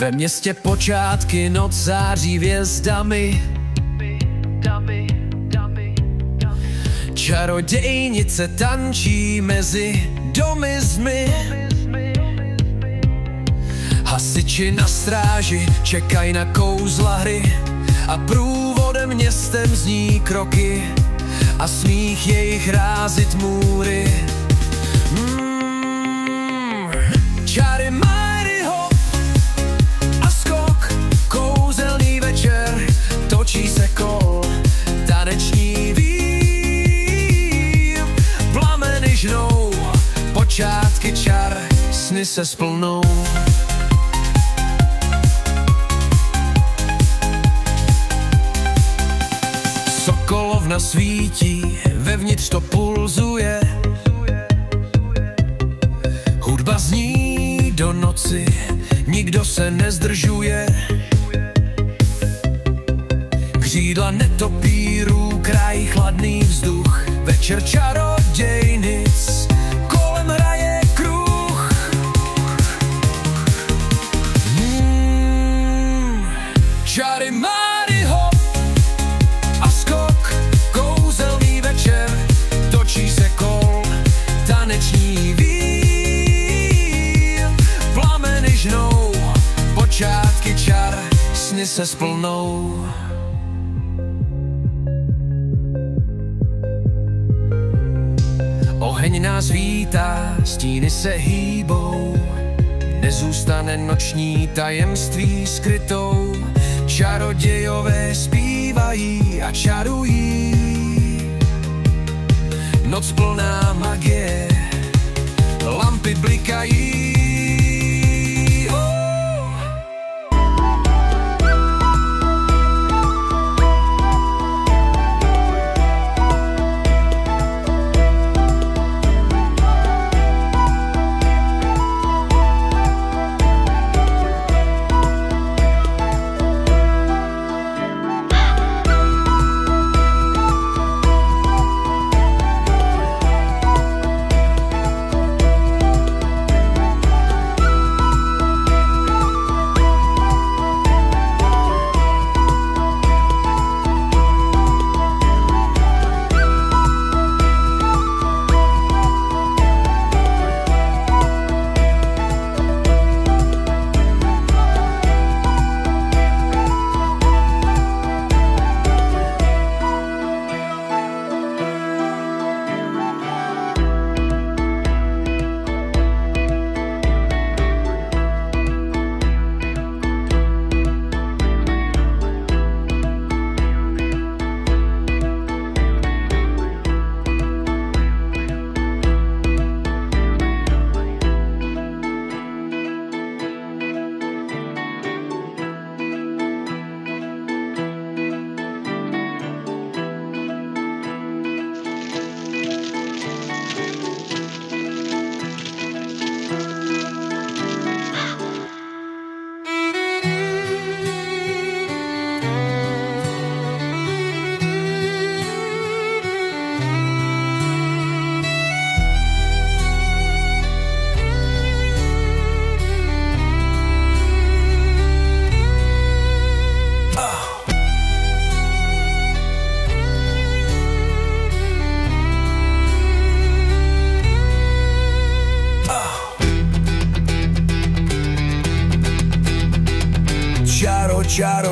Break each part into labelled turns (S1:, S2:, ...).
S1: Ve městě počátky noc září hvězdami. Čarodějnice tančí mezi domy zdmi. Hasiči na stráži čekají na kouzla hry a průvodem městem zní kroky a smích jejich rázit můry. Čary Máry hop a skok, kouzelný večer, točí se kol, taneční vír, plameny žnou, počátky čar, sny se splnou. Sokolovna svítí, vevnitř to pulzuje, hudba zní do noci, nikdo se nezdržuje. Křídla netopírů krají chladný vzduch, večer čarodějnic, kolem hraje kruh. Čary Máry hop a skok, kouzelný večer, točí se kol, taneční vír, plameny žnou, počátky čar, sny se splnou. Oheň nás vítá, stíny se hýbou, nezůstane noční tajemství skrytou. Čarodějové zpívají a čarují, noc plná magie, lampy blikají.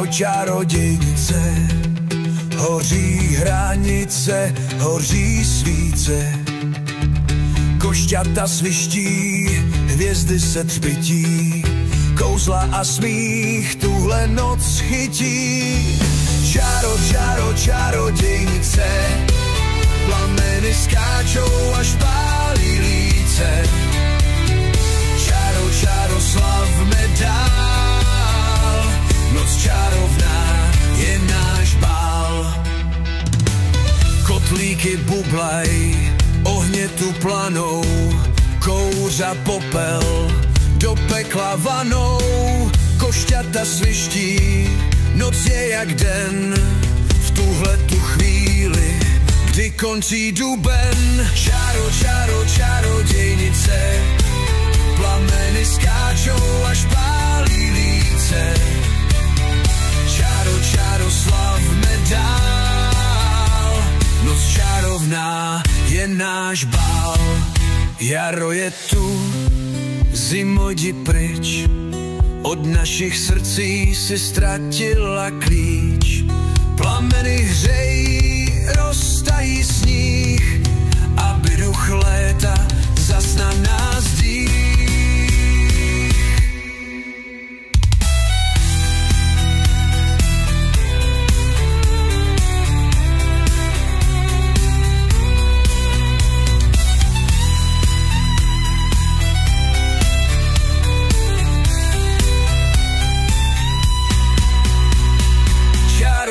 S1: Čarodějnice, hoří hranice, hoří svíce, košťata sviští, hvězdy se třpytí, kouzla a smích tuhle noc chytí. Čarodějnice, plameny skáčou až pálí líce, slavme dál, noc čarovná je náš bál. Kotlíky bublaj, ohně tu planou, kouřa popel, do pekla vanou, košťata sviští, noc je jak den, v tuhle tu chvíli, kdy končí duben. Čarodějnice, plameny skáčou až pálí líce, dějnice. Čaro, čaro, slavme dál, noc čarovná je náš bál. Jaro je tu, zimo jdi pryč, od našich srdcí si ztratila klíč. Plameny hřejí, roztají sníh, aby duch léta zas na nás dých.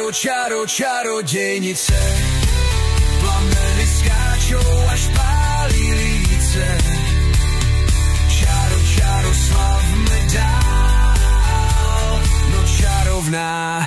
S1: Čaro, čarodějnice, plameny skáčou až pálí líce. Čaro, čaro, slavme dál, noc čarovná